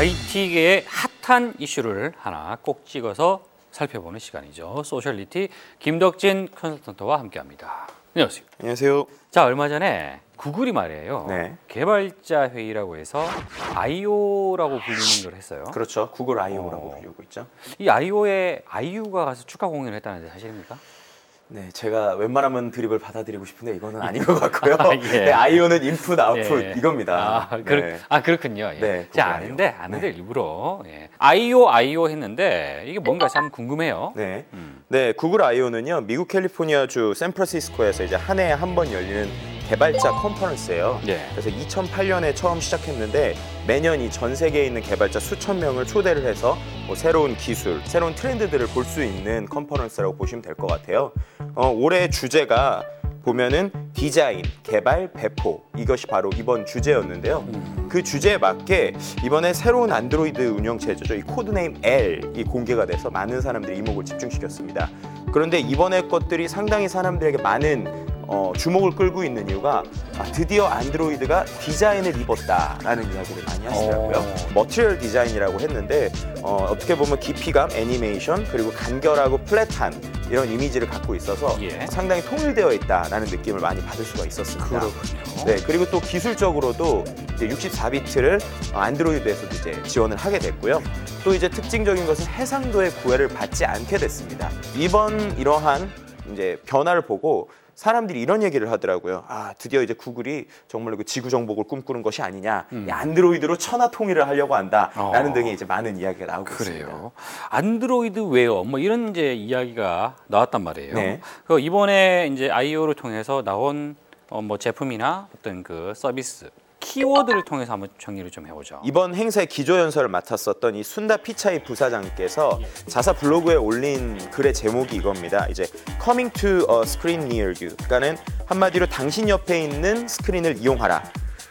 IT계의 핫한 이슈를 하나 꼭 찍어서 살펴보는 시간이죠. 소셜리티 김덕진 컨설턴트와 함께합니다. 안녕하세요. 안녕하세요. 자, 얼마 전에 구글이 말이에요. 네. 개발자 회의라고 해서 I.O.라고 불리는 걸 했어요. 그렇죠. 구글 I.O.라고 불리고 있죠. 이 I.O.에 I.U.가 가서 축하 공연을 했다는데 사실입니까? 네, 제가 웬만하면 드립을 받아들이고 싶은데 이거는 아닌 것 같고요. 예. 네, I.O.는 인풋, 아웃풋 예. 이겁니다. 그렇군요. 예. 네, 제가 아는데 일부러 I.O. 했는데 이게 뭔가 참 궁금해요. 네. 네, 구글 I.O.는요 미국 캘리포니아주 샌프란시스코에서 이제 한 해에 한 번 열리는 개발자 컨퍼런스예요. 네. 그래서 2008년에 처음 시작했는데 매년 이 전 세계에 있는 개발자 수천 명을 초대를 해서 뭐 새로운 기술, 새로운 트렌드들을 볼 수 있는 컨퍼런스라고 보시면 될 것 같아요. 올해 주제가 보면은 디자인, 개발, 배포 이것이 바로 이번 주제였는데요. 그 주제에 맞게 이번에 새로운 안드로이드 운영체제죠. 이 코드네임 L이 공개가 돼서 많은 사람들이 이목을 집중시켰습니다. 그런데 이번에 것들이 상당히 사람들에게 많은 주목을 끌고 있는 이유가 드디어 안드로이드가 디자인을 입었다라는 이야기를 많이 하시더라고요. 머티리얼 디자인이라고 했는데 어떻게 보면 깊이감, 애니메이션, 그리고 간결하고 플랫한 이런 이미지를 갖고 있어서 상당히 통일되어 있다라는 느낌을 많이 받을 수가 있었습니다. 그렇군요. 네, 그리고 또 기술적으로도 이제 64비트를 안드로이드에서도 이제 지원을 하게 됐고요. 또 이제 특징적인 것은 해상도의 구애를 받지 않게 됐습니다. 이번 이러한 이제 변화를 보고 사람들이 이런 얘기를 하더라고요. 드디어 이제 구글이 정말로 그 지구 정복을 꿈꾸는 것이 아니냐. 안드로이드로 천하 통일을 하려고 한다라는 등의 이제 많은 이야기가 나오고 있습니다. 그래요. 안드로이드 웨어 뭐 이런 이제 이야기가 나왔단 말이에요. 네. 그 이번에 이제 I.O.를 통해서 나온 뭐 제품이나 어떤 그 서비스 키워드를 통해서 한번 정리를 좀 해보죠. 이번 행사의 기조연설을 맡았었던 이 순다 피차이 부사장께서 자사 블로그에 올린 글의 제목이 이겁니다. 이제 Coming to a screen near you. 그러니까는 한마디로 당신 옆에 있는 스크린을 이용하라.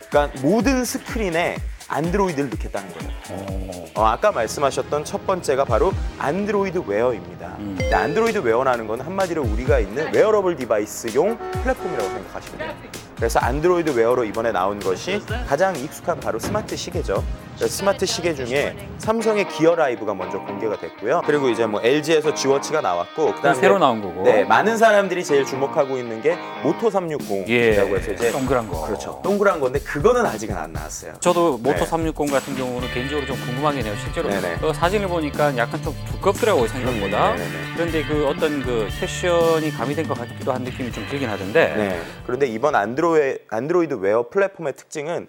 그러니까 모든 스크린에 안드로이드를 넣겠다는 거예요. 아까 말씀하셨던 첫 번째가 바로 안드로이드 웨어입니다. 안드로이드 웨어라는 건 한마디로 우리가 있는 웨어러블 디바이스용 플랫폼이라고 생각하시면 돼요. 그래서 안드로이드 웨어로 이번에 나온 것이 가장 익숙한 바로 스마트 시계죠. 스마트 시계 중에 삼성의 기어 라이브가 먼저 공개가 됐고요. 그리고 이제 뭐 LG에서 G워치가 나왔고 그다음에 새로 나온 거고. 네, 많은 사람들이 제일 주목하고 있는 게 모토 360이라고 해서 이제 동그란 거. 그렇죠. 동그란 건데 그거는 아직은 안 나왔어요. 저도 모토 360 같은 경우는 개인적으로 좀 궁금하긴 해요. 실제로 사진을 보니까 약간 좀 두껍더라고요, 생각보다. 그런데 그 어떤 그 패션이 가미된 것 같기도 한 느낌이 좀 들긴 하던데. 네. 그런데 이번 안드로이드 웨어 플랫폼의 특징은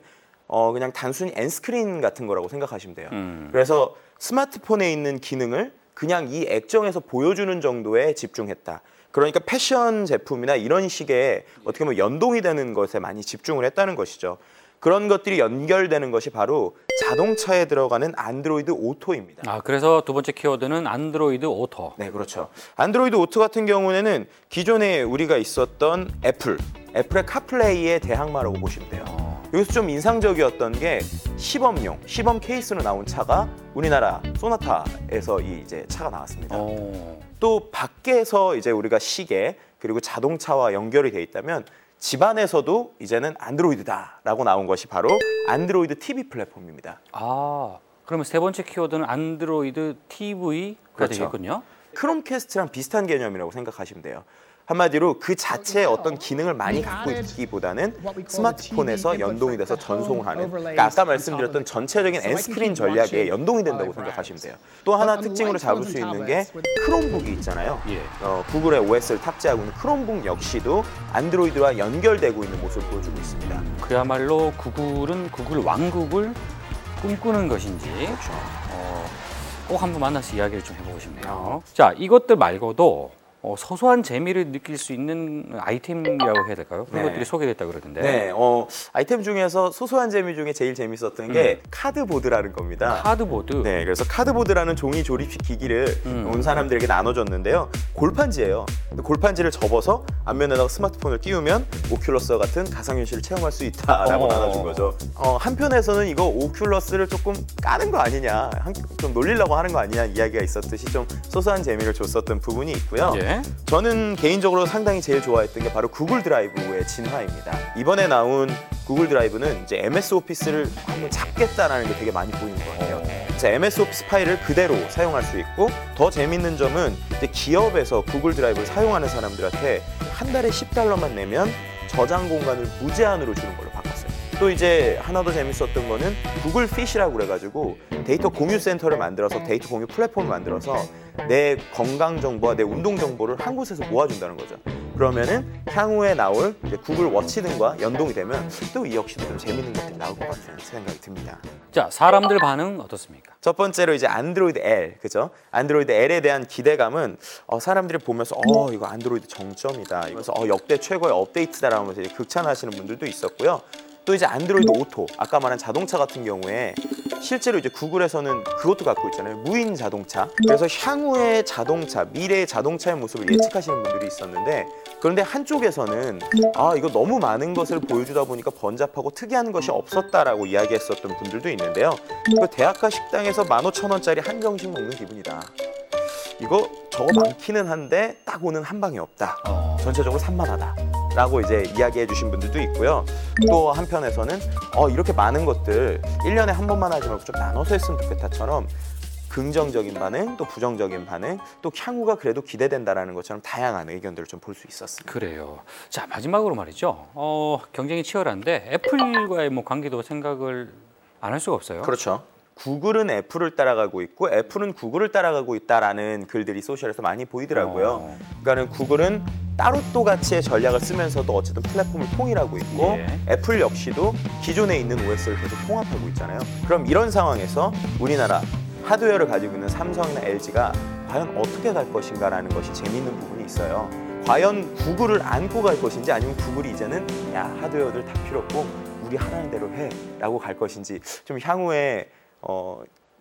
그냥 단순히 엔스크린 같은 거라고 생각하시면 돼요. 그래서 스마트폰에 있는 기능을 그냥 이 액정에서 보여주는 정도에 집중했다. 그러니까 패션 제품이나 이런 식의 어떻게 보면 연동이 되는 것에 많이 집중을 했다는 것이죠. 그런 것들이 연결되는 것이 바로 자동차에 들어가는 안드로이드 오토입니다. 그래서 두 번째 키워드는 안드로이드 오토. 네, 그렇죠. 안드로이드 오토 같은 경우에는 기존에 우리가 있었던 애플의 카플레이의 대항마라고 보시면 돼요. 여기서 좀 인상적이었던 게 시범 케이스로 나온 차가 우리나라 소나타에서 이제 차가 나왔습니다. 또 밖에서 이제 우리가 시계 그리고 자동차와 연결이 돼 있다면 집안에서도 이제는 안드로이드다라고 나온 것이 바로 안드로이드 TV 플랫폼입니다. 그러면 세 번째 키워드는 안드로이드 TV가 그렇죠. 되겠군요. 크롬캐스트랑 비슷한 개념이라고 생각하시면 돼요. 한마디로 그 자체의 어떤 기능을 많이 갖고 있기보다는 스마트폰에서 연동이 돼서 전송을 하는, 그러니까 아까 말씀드렸던 전체적인 엔스크린 전략에 연동이 된다고 생각하시면 돼요. 또 하나 특징으로 잡을 수 있는 게 크롬북이 있잖아요. 구글의 OS를 탑재하고 있는 크롬북 역시도 안드로이드와 연결되고 있는 모습을 보여주고 있습니다. 그야말로 구글은 구글 왕국을 꿈꾸는 것인지 꼭 한번 만나서 이야기를 좀 해보고 싶네요. 자, 이것들 말고도 소소한 재미를 느낄 수 있는 아이템이라고 해야 될까요? 그런 것들이 소개됐다 그러던데. 네, 아이템 중에서 소소한 재미 중에 제일 재밌었던 게 카드보드라는 겁니다. 카드보드? 네, 그래서 카드보드라는 종이 조립식 기기를 온 사람들에게 나눠줬는데요. 골판지예요. 골판지를 접어서 앞면에다가 스마트폰을 끼우면 오큘러스와 같은 가상현실을 체험할 수 있다라고 나눠준 거죠. 한편에서는 이거 오큘러스를 조금 까는 거 아니냐, 좀 놀리려고 하는 거 아니냐 이야기가 있었듯이 좀 소소한 재미를 줬었던 부분이 있고요. 네. 저는 개인적으로 상당히 제일 좋아했던 게 바로 구글 드라이브의 진화입니다. 이번에 나온 구글 드라이브는 이제 MS 오피스를 한번 잡겠다라는 게 되게 많이 보이는 것 같아요. 그래서 MS 오피스 파일을 그대로 사용할 수 있고 더 재밌는 점은 이제 기업에서 구글 드라이브를 사용하는 사람들한테 한 달에 $10만 내면 저장 공간을 무제한으로 주는 걸로 바꿨어요. 또 이제 하나 더 재밌었던 거는 구글 핏이라고 그래가지고 데이터 공유 센터를 만들어서 데이터 공유 플랫폼을 만들어서 내 건강 정보와 내 운동 정보를 한 곳에서 모아준다는 거죠. 그러면은 향후에 나올 이제 구글 워치 등과 연동이 되면 또 이 역시도 좀 재밌는 것들이 나올 것 같은 생각이 듭니다. 자, 사람들 반응 어떻습니까? 첫 번째로 이제 안드로이드 L, 그죠? 안드로이드 L에 대한 기대감은 사람들이 보면서 이거 안드로이드 정점이다. 이러면서 역대 최고의 업데이트다라면서 이제 극찬하시는 분들도 있었고요. 또 이제 안드로이드 오토, 아까 말한 자동차 같은 경우에 실제로 이제 구글에서는 그것도 갖고 있잖아요. 무인 자동차. 그래서 향후의 자동차, 미래의 자동차의 모습을 예측하시는 분들이 있었는데 그런데 한쪽에서는 이거 너무 많은 것을 보여주다 보니까 번잡하고 특이한 것이 없었다라고 이야기했었던 분들도 있는데요. 그 대학가 식당에서 15,000원짜리 한정식 먹는 기분이다. 이거 저거 많기는 한데 딱 오는 한 방이 없다. 전체적으로 산만하다. 라고 이제 이야기해 주신 분들도 있고요. 또 한편에서는 이렇게 많은 것들 1년에 한 번만 하지 말고 좀 나눠서 했으면 좋겠다처럼 긍정적인 반응, 또 부정적인 반응, 또 향후가 그래도 기대된다라는 것처럼 다양한 의견들을 좀 볼 수 있었습니다. 그래요. 자, 마지막으로 말이죠. 경쟁이 치열한데 애플과의 뭐 관계도 생각을 안 할 수가 없어요. 그렇죠. 구글은 애플을 따라가고 있고 애플은 구글을 따라가고 있다라는 글들이 소셜에서 많이 보이더라고요. 그러니까는 구글은 따로 또 가치의 전략을 쓰면서도 어쨌든 플랫폼을 통일하고 있고 애플 역시도 기존에 있는 OS를 계속 통합하고 있잖아요. 그럼 이런 상황에서 우리나라 하드웨어를 가지고 있는 삼성이나 LG가 과연 어떻게 갈 것인가라는 것이 재미있는 부분이 있어요. 과연 구글을 안고 갈 것인지 아니면 구글이 이제는 하드웨어들 다 필요 없고 우리 하라는 대로 해 라고 갈 것인지 좀 향후에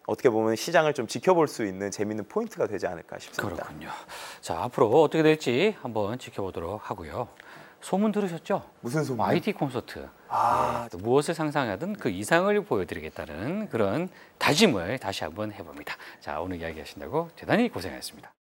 어떻게 보면 시장을 좀 지켜볼 수 있는 재미있는 포인트가 되지 않을까 싶습니다. 그렇군요. 자, 앞으로 어떻게 될지 한번 지켜보도록 하고요. 소문 들으셨죠? 무슨 소문? IT 콘서트. 또 무엇을 상상하든 그 이상을 보여드리겠다는 그런 다짐을 다시 한번 해봅니다. 자, 오늘 이야기하신다고 대단히 고생하셨습니다.